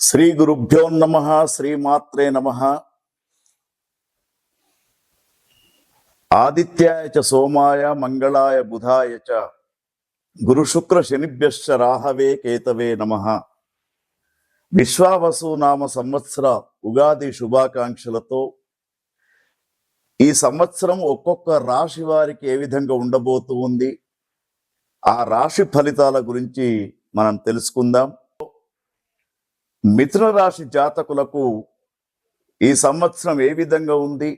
శ్రీ గురుభ్యో నమః. శ్రీమాత్రే నమః. ఆదిత్యాయ చ సోమాయ మంగళాయ బుధాయ చ గురు శుక్ర శనిభ్యశ్చ రాహవే కేతవే నమః. విశ్వావసు నామ సంవత్సర ఉగాది శుభాకాంక్షలతో ఈ సంవత్సరం ఒక్కొక్క రాశి వారికి ఏ విధంగా ఉండబోతూ ఉంది, ఆ రాశి ఫలితాల గురించి మనం తెలుసుకుందాం. మిథున రాశి జాతకులకు ఈ సంవత్సరం ఏ విధంగా ఉంది,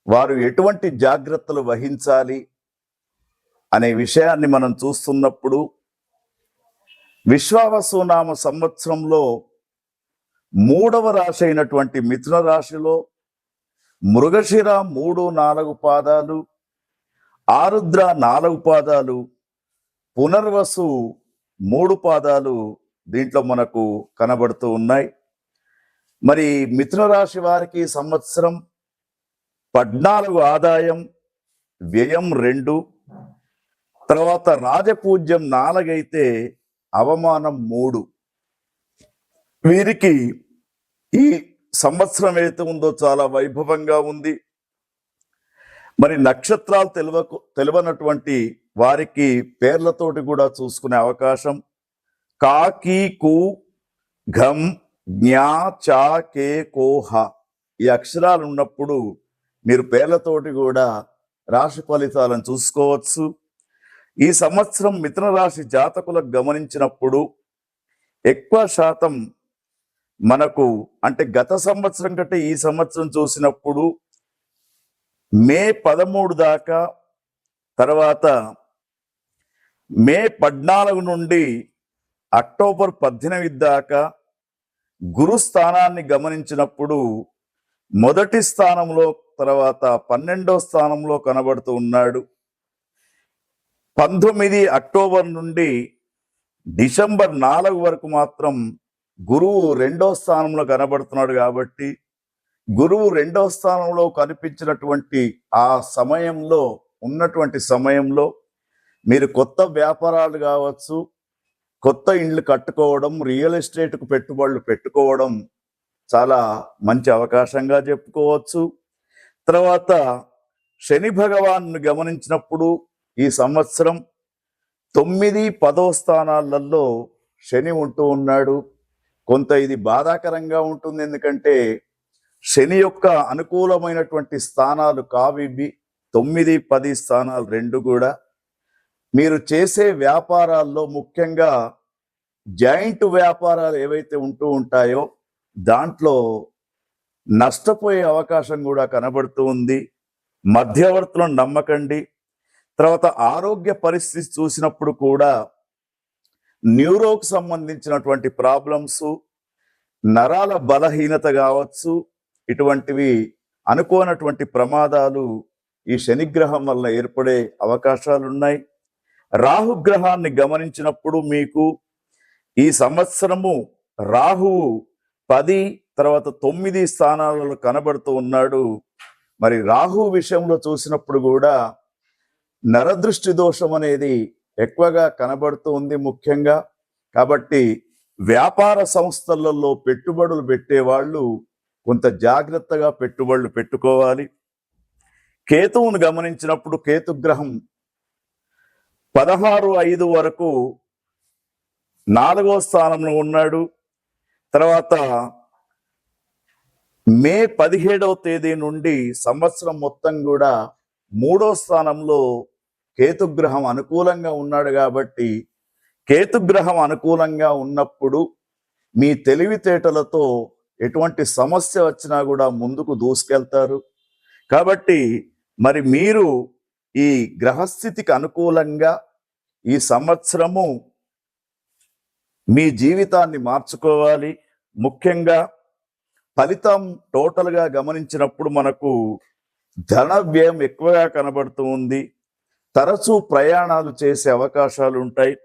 వారు ఎటువంటి జాగ్రత్తలు వహించాలి అనే విషయాన్ని మనం చూస్తున్నప్పుడు, విశ్వావసునామ సంవత్సరంలో 3వ రాశి అయినటువంటి మిథున రాశిలో మృగశిర 3-4 పాదాలు, ఆరుద్ర 4 పాదాలు, పునర్వసు 3 పాదాలు దీంట్లో మనకు కనబడుతూ ఉన్నాయి. మరి మిథున రాశి వారికి సంవత్సరం 14 ఆదాయం, వ్యయం 2, తర్వాత రాజపూజ్యం 4 అయితే అవమానం 3. వీరికి ఈ సంవత్సరం ఏదైతే ఉందో చాలా వైభవంగా ఉంది. మరి నక్షత్రాలు తెలియనటువంటి వారికి పేర్లతోటి కూడా చూసుకునే అవకాశం. కా కీ కు ఘం జ్ఞా చా కే కో హ ఈ అక్షరాలు ఉన్నప్పుడు మీరు పేర్లతోటి కూడా రాశి ఫలితాలను చూసుకోవచ్చు. ఈ సంవత్సరం మిథున రాశి జాతకులకు గమనించినప్పుడు ఎక్కువ శాతం మనకు అంటే గత సంవత్సరం కంటే ఈ సంవత్సరం చూసినప్పుడు మే 13 దాకా, తర్వాత మే 14 నుండి అక్టోబర్ 18 దాకా గురు స్థానాన్ని గమనించినప్పుడు మొదటి స్థానంలో, తర్వాత 12వ స్థానంలో కనబడుతూ ఉన్నాడు. 19 అక్టోబర్ నుండి డిసెంబర్ 4 వరకు మాత్రం గురువు 2వ స్థానంలో కనబడుతున్నాడు. కాబట్టి గురువు 2వ స్థానంలో కనిపించినటువంటి ఆ సమయంలో ఉన్నటువంటి సమయంలో మీరు కొత్త వ్యాపారాలు కావచ్చు, కొత్త ఇండ్లు కట్టుకోవడం, రియల్ ఎస్టేట్కు పెట్టుబడులు పెట్టుకోవడం చాలా మంచి అవకాశంగా చెప్పుకోవచ్చు. తర్వాత శని భగవాను గమనించినప్పుడు ఈ సంవత్సరం 9-10వ స్థానాలలో శని ఉంటూ ఉన్నాడు. కొంత ఇది బాధాకరంగా ఉంటుంది, ఎందుకంటే శని యొక్క అనుకూలమైనటువంటి స్థానాలు కావివి 9-10 స్థానాలు 2 కూడా. మీరు చేసే వ్యాపారాల్లో ముఖ్యంగా జాయింట్ వ్యాపారాలు ఏవైతే ఉంటూ ఉంటాయో దాంట్లో నష్టపోయే అవకాశం కూడా కనబడుతూ ఉంది. మధ్యవర్తులను నమ్మకండి. తర్వాత ఆరోగ్య పరిస్థితి చూసినప్పుడు కూడా న్యూరోకు సంబంధించినటువంటి ప్రాబ్లమ్స్, నరాల బలహీనత కావచ్చు, ఇటువంటివి అనుకోనటువంటి ప్రమాదాలు ఈ శనిగ్రహం వల్ల ఏర్పడే అవకాశాలు ఉన్నాయి. రాహుగ్రహాన్ని గమనించినప్పుడు మీకు ఈ సంవత్సరము రాహువు 10 తర్వాత 9 స్థానాలలో కనబడుతూ ఉన్నాడు. మరి రాహు విషయంలో చూసినప్పుడు కూడా నరదృష్టి దోషం అనేది ఎక్కువగా కనబడుతూ ఉంది ముఖ్యంగా. కాబట్టి వ్యాపార సంస్థలలో పెట్టుబడులు పెట్టేవాళ్ళు కొంత జాగ్రత్తగా పెట్టుబడులు పెట్టుకోవాలి. కేతువును గమనించినప్పుడు కేతుగ్రహం 16/5 వరకు 4వ స్థానంలో ఉన్నాడు. తర్వాత మే 17వ తేదీ నుండి సంవత్సరం మొత్తం కూడా 3వ స్థానంలో కేతుగ్రహం అనుకూలంగా ఉన్నాడు. కాబట్టి కేతుగ్రహం అనుకూలంగా ఉన్నప్పుడు మీ తెలివితేటలతో ఎటువంటి సమస్య వచ్చినా కూడా ముందుకు దూసుకెళ్తారు. కాబట్టి మరి మీరు ఈ గ్రహస్థితికి అనుకూలంగా ఈ సంవత్సరము మీ జీవితాన్ని మార్చుకోవాలి. ముఖ్యంగా ఫలితం టోటల్గా గమనించినప్పుడు మనకు ధన వ్యయం ఎక్కువగా కనబడుతూ ఉంది. తరచూ ప్రయాణాలు చేసే అవకాశాలు ఉంటాయి.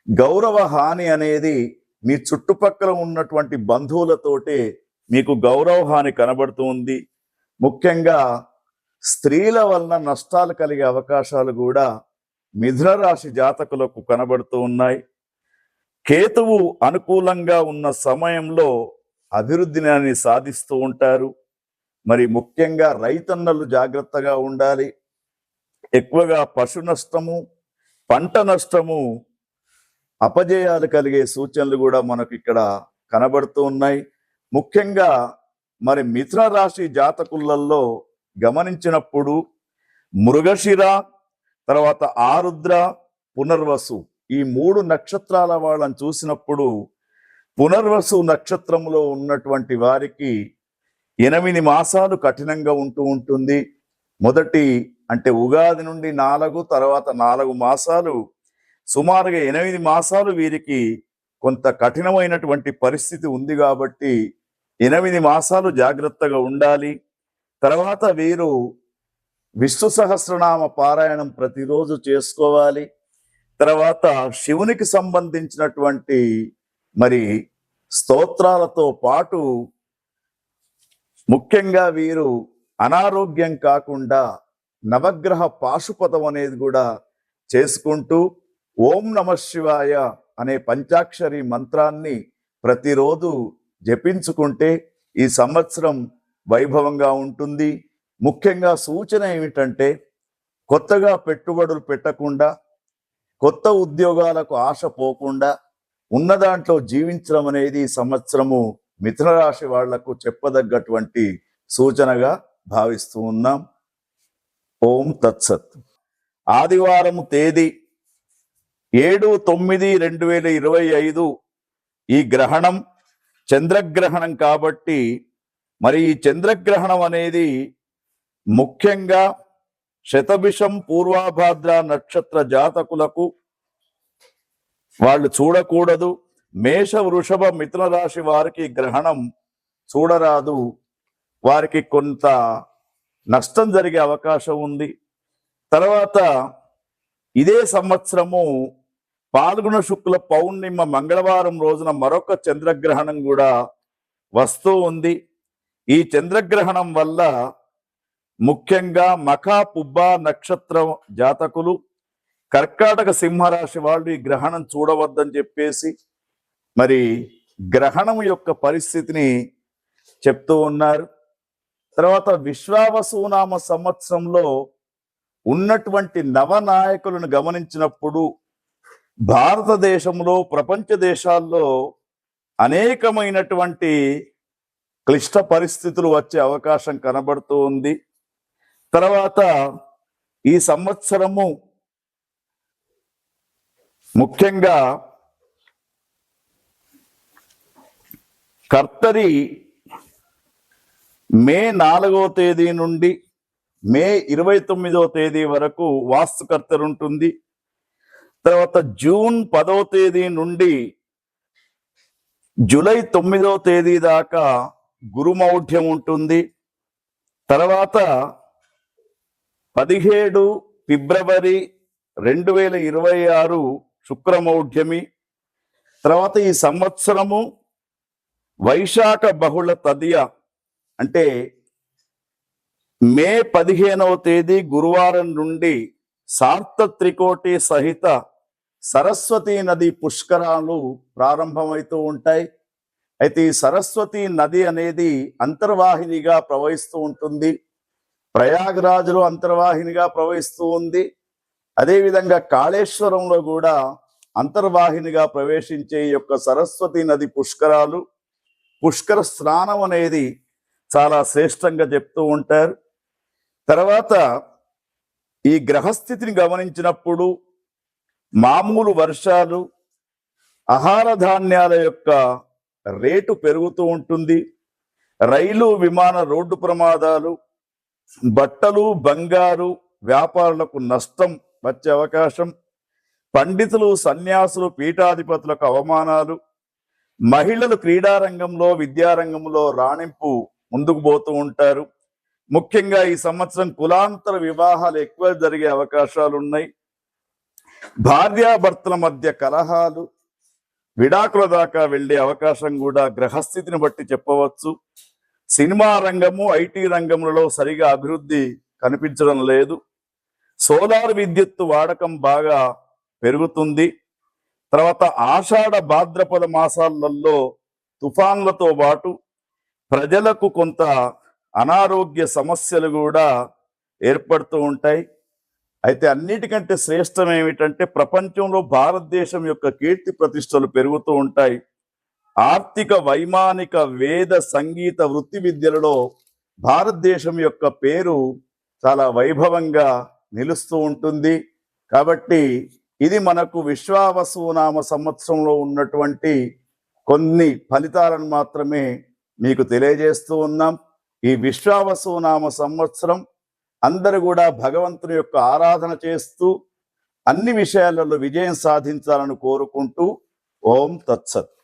గౌరవ హాని అనేది మీ చుట్టుపక్కల ఉన్నటువంటి బంధువులతోటే మీకు గౌరవ హాని కనబడుతూ ఉంది. ముఖ్యంగా స్త్రీల వలన నష్టాలు కలిగే అవకాశాలు కూడా మిథున రాశి జాతకులకు కనబడుతూ ఉన్నాయి. కేతువు అనుకూలంగా ఉన్న సమయంలో అభివృద్ధిని సాధిస్తూ ఉంటారు. మరి ముఖ్యంగా రైతన్నలు జాగ్రత్తగా ఉండాలి. ఎక్కువగా పశు నష్టము, పంట నష్టము, అపజయాలు కలిగే సూచనలు కూడా మనకు ఇక్కడ కనబడుతూ ఉన్నాయి. ముఖ్యంగా మరి మిథున రాశి జాతకులలో గమనించినప్పుడు మృగశిర, తర్వాత ఆరుద్ర, పునర్వసు ఈ 3 నక్షత్రాల వాళ్ళని చూసినప్పుడు పునర్వసు నక్షత్రంలో ఉన్నటువంటి వారికి 8 మాసాలు కఠినంగా ఉంటుంది. మొదటి అంటే ఉగాది నుండి 4, తర్వాత 4 మాసాలు, సుమారుగా 8 మాసాలు వీరికి కొంత కఠినమైనటువంటి పరిస్థితి ఉంది. కాబట్టి 8 మాసాలు జాగ్రత్తగా ఉండాలి. తర్వాత వీరు విష్ణు సహస్రనామ పారాయణం ప్రతిరోజు చేసుకోవాలి. తర్వాత శివునికి సంబంధించినటువంటి మరి స్తోత్రాలతో పాటు ముఖ్యంగా వీరు అనారోగ్యం కాకుండా నవగ్రహ పాశుపతం అనేది కూడా చేసుకుంటూ ఓం నమః శివాయ అనే పంచాక్షరి మంత్రాన్ని ప్రతిరోజు జపించుకుంటే ఈ సంవత్సరం వైభవంగా ఉంటుంది. ముఖ్యంగా సూచన ఏమిటంటే కొత్తగా పెట్టుబడులు పెట్టకుండా, కొత్త ఉద్యోగాలకు ఆశ పోకుండా ఉన్న దాంట్లో జీవించడం అనేది ఈ సంవత్సరము మిథున రాశి వాళ్లకు చెప్పదగ్గటువంటి సూచనగా భావిస్తూ ఉన్నాం. ఓం తత్సత్. ఆదివారం తేదీ 7/9/2025 ఈ గ్రహణం చంద్రగ్రహణం కాబట్టి మరి ఈ చంద్రగ్రహణం అనేది ముఖ్యంగా శతభిషం పూర్వాభాద్ర నక్షత్ర జాతకులకు వాళ్ళు చూడకూడదు. మేష, వృషభ, మిథున రాశి వారికి గ్రహణం చూడరాదు. వారికి కొంత నష్టం జరిగే అవకాశం ఉంది. తర్వాత ఇదే సంవత్సరము పాల్గొన శుక్ల పౌర్ణిమ మంగళవారం రోజున మరొక చంద్రగ్రహణం కూడా వస్తూ ఉంది. ఈ చంద్రగ్రహణం వల్ల ముఖ్యంగా మఖ, పుబ్బ నక్షత్రం జాతకులు, కర్కాటక, సింహరాశి వాళ్ళు ఈ గ్రహణం చూడవద్దని చెప్పేసి మరి గ్రహణం యొక్క పరిస్థితిని చెప్తూ ఉన్నారు. తర్వాత విశ్వావసునామ సంవత్సరంలో ఉన్నటువంటి నవనాయకులను గమనించినప్పుడు భారతదేశంలో, ప్రపంచ దేశాల్లో అనేకమైనటువంటి క్లిష్ట పరిస్థితులు వచ్చే అవకాశం కనబడుతూ ఉంది. తర్వాత ఈ సంవత్సరము ముఖ్యంగా కర్తరి మే 4వ తేదీ నుండి మే 29వ తేదీ వరకు వాస్తుకర్తరు ఉంటుంది. తర్వాత జూన్ 10వ తేదీ నుండి జూలై 9వ తేదీ దాకా గురుమౌఢ్యం ఉంటుంది. తర్వాత 17 ఫిబ్రవరి 2026 శుక్రమౌఢ్యమి. తర్వాత ఈ సంవత్సరము వైశాఖ బహుళ తదియ అంటే మే 15వ తేదీ గురువారం నుండి సార్త త్రికోటి సహిత సరస్వతీ నది పుష్కరాలు ప్రారంభమవుతూ ఉంటాయి. అయితే ఈ సరస్వతీ నది అనేది అంతర్వాహినిగా ప్రవహిస్తూ ఉంటుంది. ప్రయాగరాజులో అంతర్వాహినిగా ప్రవహిస్తూ ఉంది. అదేవిధంగా కాళేశ్వరంలో కూడా అంతర్వాహినిగా ప్రవేశించే ఈ యొక్క సరస్వతీ నది పుష్కరాలు, పుష్కర స్నానం అనేది చాలా శ్రేష్టంగా చెప్తూ ఉంటారు. తర్వాత ఈ గ్రహస్థితిని గమనించినప్పుడు మామూలు వర్షాలు, ఆహార ధాన్యాల యొక్క రేటు పెరుగుతూ ఉంటుంది. రైలు, విమాన, రోడ్డు ప్రమాదాలు, బట్టలు, బంగారు వ్యాపారులకు నష్టం వచ్చే అవకాశం, పండితులు, సన్యాసులు, పీఠాధిపతులకు అవమానాలు, మహిళలు క్రీడారంగంలో, విద్యారంగంలో రాణింపు ముందుకు పోతూ ఉంటారు. ముఖ్యంగా ఈ సంవత్సరం కులాంతర వివాహాలు ఎక్కువ జరిగే అవకాశాలు ఉన్నాయి. భార్యాభర్తల మధ్య కలహాలు, విడాకుల దాకా వెళ్లే అవకాశం కూడా గ్రహస్థితిని బట్టి చెప్పవచ్చు. సినిమా రంగము, ఐటీ రంగంలో సరిగా అభివృద్ధి కనిపించడం లేదు. సోలార్ విద్యుత్తు వాడకం బాగా పెరుగుతుంది. తర్వాత ఆషాఢ భాద్రపద మాసాలలో తుఫాన్లతో పాటు ప్రజలకు కొంత అనారోగ్య సమస్యలు కూడా ఏర్పడుతూ ఉంటాయి. అయితే అన్నిటికంటే శ్రేష్టం ఏమిటంటే ప్రపంచంలో భారతదేశం యొక్క కీర్తి ప్రతిష్టలు పెరుగుతూ ఉంటాయి. ఆర్థిక, వైమానిక, వేద, సంగీత, వృత్తి విద్యలలో భారతదేశం యొక్క పేరు చాలా వైభవంగా నిలుస్తూ ఉంటుంది. కాబట్టి ఇది మనకు విశ్వావసునామ సంవత్సరంలో ఉన్నటువంటి కొన్ని ఫలితాలను మాత్రమే మీకు తెలియజేస్తూ ఉన్నాం. ఈ విశ్వావసునామ సంవత్సరం అందరూ కూడా భగవంతుని యొక్క ఆరాధన చేస్తూ అన్ని విషయాలలో విజయం సాధించాలని కోరుకుంటూ ఓం తత్సత్.